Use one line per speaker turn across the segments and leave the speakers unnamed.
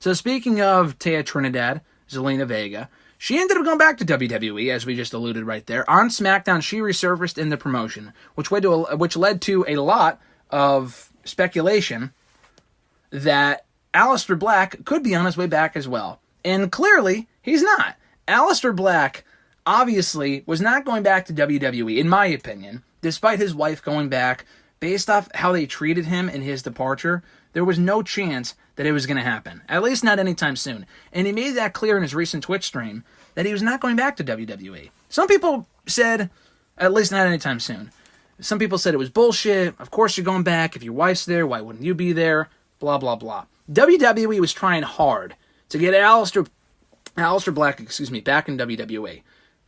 So speaking of Taya Trinidad, Zelina Vega, she ended up going back to WWE, as we just alluded right there. On SmackDown, she resurfaced in the promotion, which led to a lot of speculation that Aleister Black could be on his way back as well. And clearly, he's not. Aleister Black obviously was not going back to WWE, in my opinion, despite his wife going back. Based off how they treated him in his departure, there was no chance that it was going to happen. At least not anytime soon. And he made that clear in his recent Twitch stream that he was not going back to WWE. Some people said, at least not anytime soon. Some people said it was bullshit. Of course you're going back. If your wife's there, why wouldn't you be there? Blah, blah, blah. WWE was trying hard to get Aleister Black, back in WWE.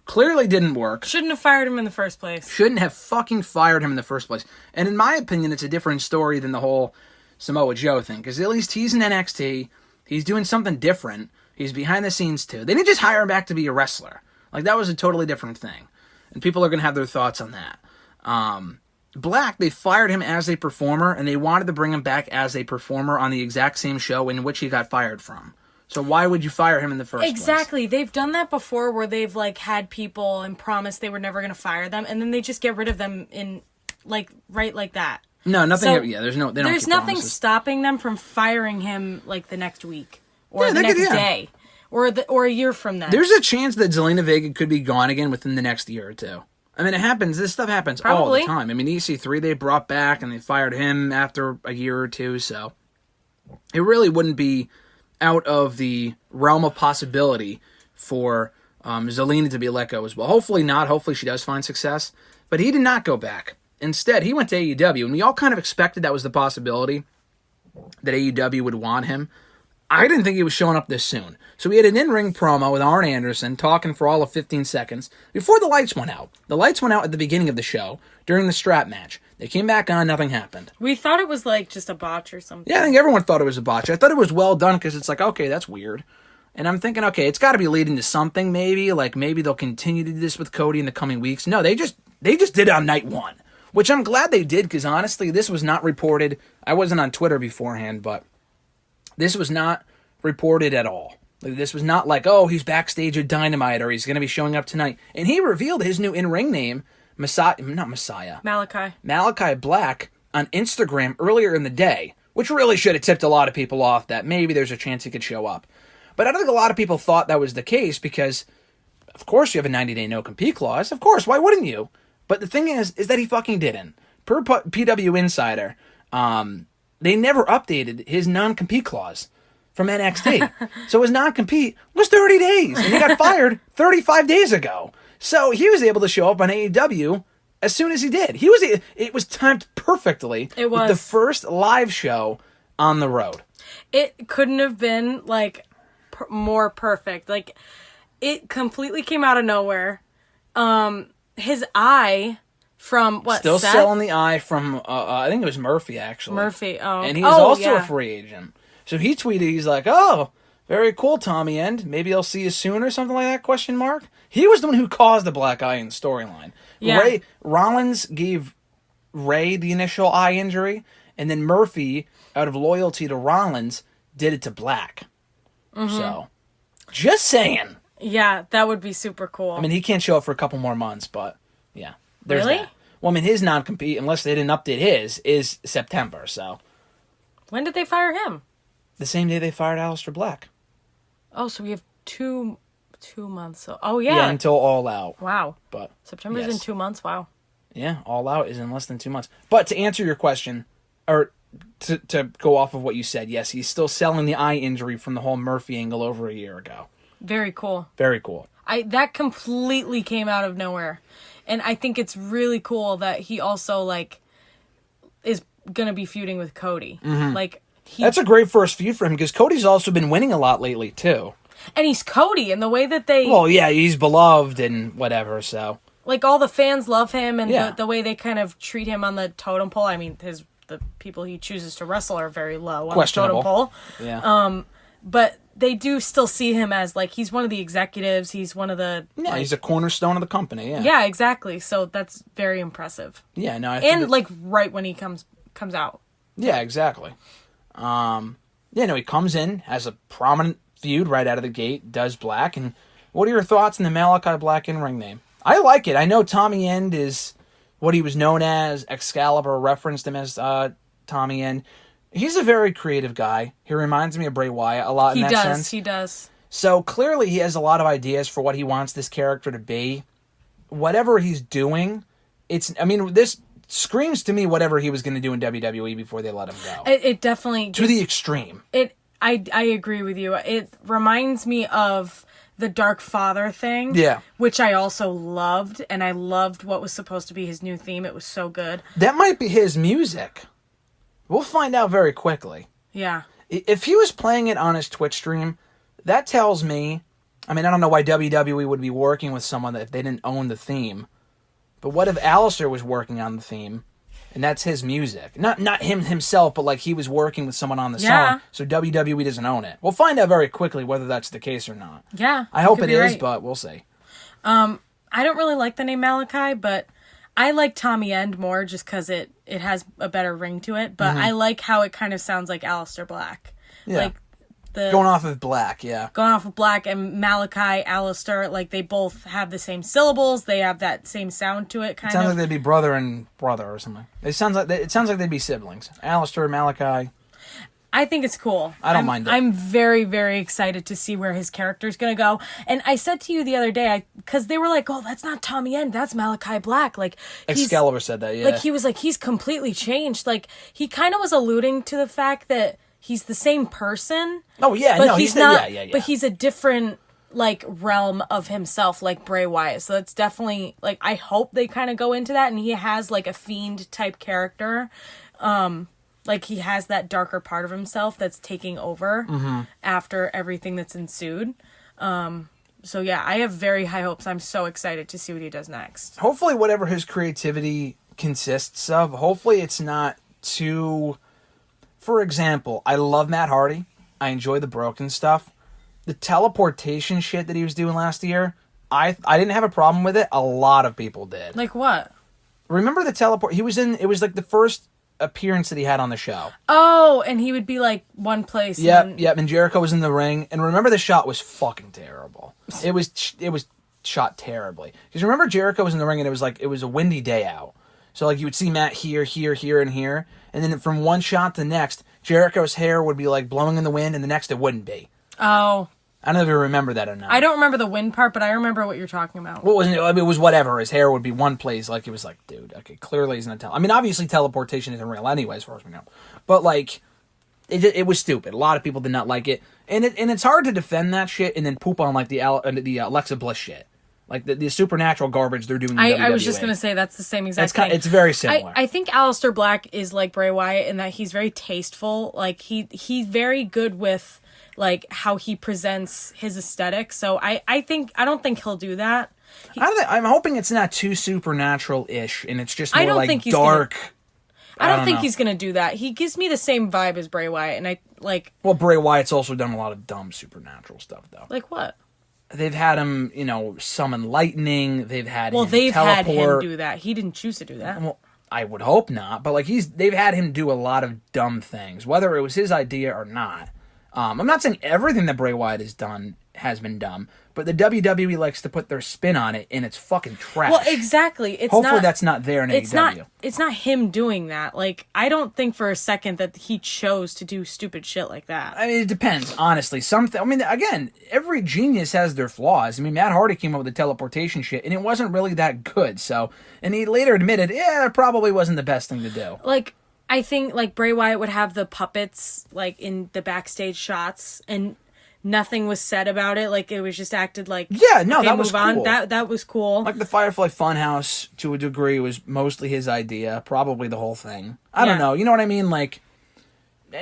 Clearly didn't work.
Shouldn't have fired him in the first place.
Shouldn't have fucking fired him in the first place. And in my opinion, it's a different story than the whole Samoa Joe thing. Because at least he's in NXT. He's doing something different. He's behind the scenes too. They didn't just hire him back to be a wrestler. Like, that was a totally different thing. And people are going to have their thoughts on that. Black, they fired him as a performer, and they wanted to bring him back as a performer on the exact same show in which he got fired from. So why would you fire him in the first place?
Exactly. They've done that before where they've, like, had people and promised they were never going to fire them, and then they just get rid of them in, like, right like that.
No, nothing.
So,
yeah, there's no. They don't
there's
keep
nothing
promises.
stopping them from firing him, like, the next week. Or
Yeah,
the next
could, yeah.
day. Or a year from then.
There's a chance that Zelina Vega could be gone again within the next year or two. I mean, it happens. This stuff happens all the time. I mean, EC3 they brought back, and they fired him after a year or two, so it really wouldn't be out of the realm of possibility for Zelina to be let go as well. Hopefully not. Hopefully she does find success. But he did not go back. Instead, he went to AEW, and we all kind of expected that was the possibility, that AEW would want him. I didn't think he was showing up this soon. So we had an in-ring promo with Arn Anderson talking for all of 15 seconds before the lights went out. The lights went out at the beginning of the show during the strap match. They came back on, nothing happened.
We thought it was like just a botch or something.
Yeah, I think everyone thought it was a botch. I thought it was well done because it's like, okay, that's weird. And I'm thinking, okay, it's got to be leading to something maybe. Like maybe they'll continue to do this with Cody in the coming weeks. No, they just did it on night one, which I'm glad they did because honestly, this was not reported. I wasn't on Twitter beforehand, but this was not reported at all. This was not like, oh, he's backstage at Dynamite or he's going to be showing up tonight. And he revealed his new in-ring name, Malaki Black, on Instagram earlier in the day, which really should have tipped a lot of people off that maybe there's a chance he could show up. But I don't think a lot of people thought that was the case because, of course, you have a 90-day no-compete clause. Of course, why wouldn't you? But the thing is that he fucking didn't. Per PW Insider, they never updated his non-compete clause from NXT. So his non-compete was 30 days, and he got fired 35 days ago. So he was able to show up on AEW as soon as he did. It was timed perfectly.
It was.
With the first live show on the road.
It couldn't have been, like, more perfect. Like, it completely came out of nowhere. His eye from, what,
Still
Seth?
selling the eye from, I think it was Murphy, actually.
And
he's also a free agent. So he tweeted, he's like, oh, very cool, Tommy End. Maybe I'll see you soon or something like that, question mark. He was the one who caused the black eye in the storyline.
Yeah.
Rollins gave Ray the initial eye injury, and then Murphy, out of loyalty to Rollins, did it to Black. Mm-hmm. So, just saying.
Yeah, that would be super cool.
I mean, he can't show up for a couple more months, but yeah. There's
Really?
That. Well, I mean, his non-compete, unless they didn't update his, is September, so.
When did they fire him?
The same day they fired Aleister Black.
Oh, so we have two months. Oh, yeah.
Yeah, until All Out.
Wow.
But
September's in 2 months. Wow.
Yeah, All Out is in less than 2 months. But to answer your question, or to go off of what you said, yes, he's still selling the eye injury from the whole Murphy angle over a year ago.
Very cool.
Very cool.
That completely came out of nowhere. And I think it's really cool that he also, like, is going to be feuding with Cody. Mm-hmm. Like,
that's a great first feud for him because Cody's also been winning a lot lately, too.
And he's Cody, and the way that they...
Well, yeah, he's beloved and whatever, so...
Like, all the fans love him, and
yeah.
the way they kind of treat him on the totem pole. I mean, the people he chooses to wrestle are very low on the totem pole.
Yeah.
But they do still see him as, like, he's one of the executives. He's one of the...
Yeah,
like,
he's a cornerstone of the company, yeah.
Yeah, exactly. So that's very impressive.
Yeah, no, I
think... And, like, right when he comes out.
Yeah, exactly. Yeah, Yeah, no, he comes in, has a prominent feud right out of the gate, does Black, and what are your thoughts on the Malaki Black in-ring name? I like it. I know Tommy End is what he was known as. Excalibur referenced him as Tommy End. He's a very creative guy. He reminds me of Bray Wyatt a lot in that sense.
He does.
So clearly he has a lot of ideas for what he wants this character to be. Whatever he's doing, this screams to me whatever he was going to do in WWE before they let him go.
It definitely...
To the extreme.
I agree with you. It reminds me of the Dark Father thing.
Yeah.
Which I also loved, and I loved what was supposed to be his new theme. It was so good.
That might be his music. We'll find out very quickly.
Yeah.
If he was playing it on his Twitch stream, that tells me... I don't know why WWE would be working with someone that if they didn't own the theme. But what if Aleister was working on the theme, and that's his music? Not him himself, but like he was working with someone on the song, so WWE doesn't own it. We'll find out very quickly whether that's the case or not.
Yeah.
I hope it is,
right.
but we'll see.
I don't really like the name Malaki, but I like Tommy End more just because it has a better ring to it. But I like how it kind of sounds like Aleister Black.
Yeah.
Like
going off of Black, yeah.
Going off of Black and Malaki, Aleister, like they both have the same syllables. They have that same sound to it, kind of.
Sounds like they'd be brother and brother or something. It sounds like they'd be siblings. Aleister, Malaki.
I think it's cool.
I don't mind it.
I'm very, very excited to see where his character's going to go. And I said to you the other day, because they were like, oh, that's not Tommy End, that's Malaki Black. Like
Excalibur said that, yeah.
Like he was like, he's completely changed. Like he kind of was alluding to the fact that he's the same person.
Oh yeah,
but
no,
he's not.
Yeah.
But he's a different like realm of himself, like Bray Wyatt. So that's definitely like I hope they kind of go into that, and he has like a fiend type character. Like he has that darker part of himself that's taking over after everything that's ensued. So yeah, I have very high hopes. I'm so excited to see what he does next.
Hopefully, whatever his creativity consists of, hopefully it's not too. For example, I love Matt Hardy. I enjoy the broken stuff. The teleportation shit that he was doing last year, I didn't have a problem with it. A lot of people did.
Like what?
Remember the teleport? He was in. It was like the first appearance that he had on the show.
Oh, and he would be like one place.
Yep. And Jericho was in the ring. And remember, the shot was fucking terrible. It was shot terribly. Because remember, Jericho was in the ring, and it was a windy day out. So like you would see Matt here, and here. And then from one shot to the next, Jericho's hair would be like blowing in the wind, and the next it wouldn't be.
Oh.
I don't know if you remember that or not.
I don't remember the wind part, but I remember what you're talking about.
What was it? It was whatever. His hair would be one place. Like, it was like, dude, okay, clearly he's not obviously teleportation isn't real anyway, as far as we know. But, like, it was stupid. A lot of people did not like it. And it's hard to defend that shit and then poop on, like, the Alexa Bliss shit. Like, the supernatural garbage they're doing in WWE.
I was just going to say, that's the same exact thing.
It's very similar.
I think Aleister Black is like Bray Wyatt in that he's very tasteful. Like, he's very good with, like, how he presents his aesthetic. So I don't think he'll do that.
I'm hoping it's not too supernatural-ish, and it's just more dark.
I don't think he's going to do that. He gives me the same vibe as Bray Wyatt, and I, like...
Well, Bray Wyatt's also done a lot of dumb supernatural stuff, though.
Like what?
They've had him, summon lightning. They've had him
they've
teleport.
had him do that. He didn't choose to do that.
Well, I would hope not, but they've had him do a lot of dumb things, whether it was his idea or not. I'm not saying everything that Bray Wyatt has done has been dumb, but the WWE likes to put their spin on it, and it's fucking trash.
Well, exactly.
Hopefully that's not there in AEW.
It's not him doing that. Like, I don't think for a second that he chose to do stupid shit like that.
I mean, it depends, honestly. Again, every genius has their flaws. I mean, Matt Hardy came up with the teleportation shit, and it wasn't really that good, so... And he later admitted, it probably wasn't the best thing to do.
Like... I think, like, Bray Wyatt would have the puppets, like, in the backstage shots, and nothing was said about it. Like, it was just acted like...
Yeah, no,
okay,
that was cool.
That was cool.
Like, the Firefly Funhouse, to a degree, was mostly his idea. Probably the whole thing. I don't know. You know what I mean? Like,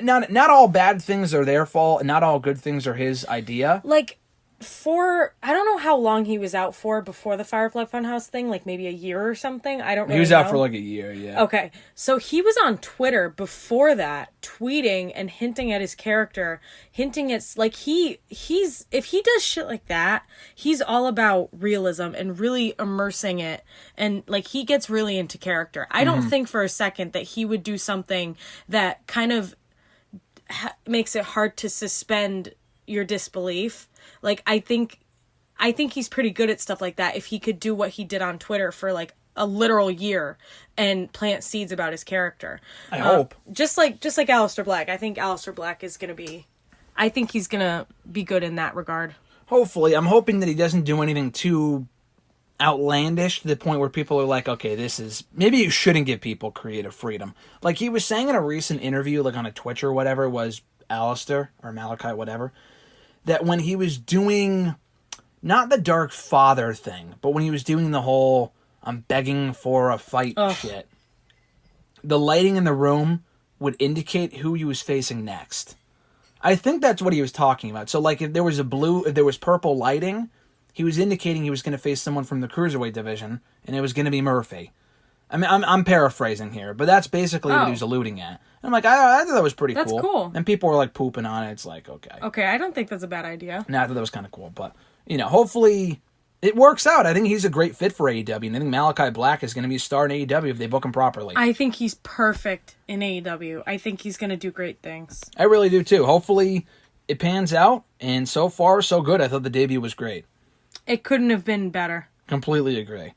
not all bad things are their fault, and not all good things are his idea.
Like... I don't know how long he was out for before the Firefly Funhouse thing, like maybe a year or something. I don't really know.
He was out for like a year, yeah.
Okay. So he was on Twitter before that, tweeting and hinting at his character, hinting at, like, he's, if he does shit like that, he's all about realism and really immersing it. And, like, he gets really into character. I don't think for a second that he would do something that kind of makes it hard to suspend your disbelief. Like, I think he's pretty good at stuff like that. If he could do what he did on Twitter for like a literal year and plant seeds about his character.
I hope.
Just like Aleister Black. I think Aleister Black is going to be... I think he's going to be good in that regard.
Hopefully. I'm hoping that he doesn't do anything too outlandish to the point where people are like, okay, this is... Maybe you shouldn't give people creative freedom. Like he was saying in a recent interview, like on a Twitch or whatever, was Aleister or Malaki, whatever, that when he was doing... Not the Dark Father thing, but when he was doing the whole I'm begging for a fight shit, the lighting in the room would indicate who he was facing next. I think that's what he was talking about. So, like, if there was purple lighting, he was indicating he was going to face someone from the Cruiserweight division, and it was going to be Murphy. I mean, I'm paraphrasing here, but that's basically what he was alluding at. And I'm like, I thought that was pretty cool.
That's cool.
And people were, like, pooping on it. It's like, okay.
Okay, I don't think that's a bad idea.
No, I thought that was kind of cool, but... You know, hopefully it works out. I think he's a great fit for AEW, and I think Malaki Black is going to be a star in AEW if they book him properly.
I think he's perfect in AEW. I think he's going to do great things.
I really do, too. Hopefully it pans out, and so far, so good. I thought the debut was great.
It couldn't have been better.
Completely agree.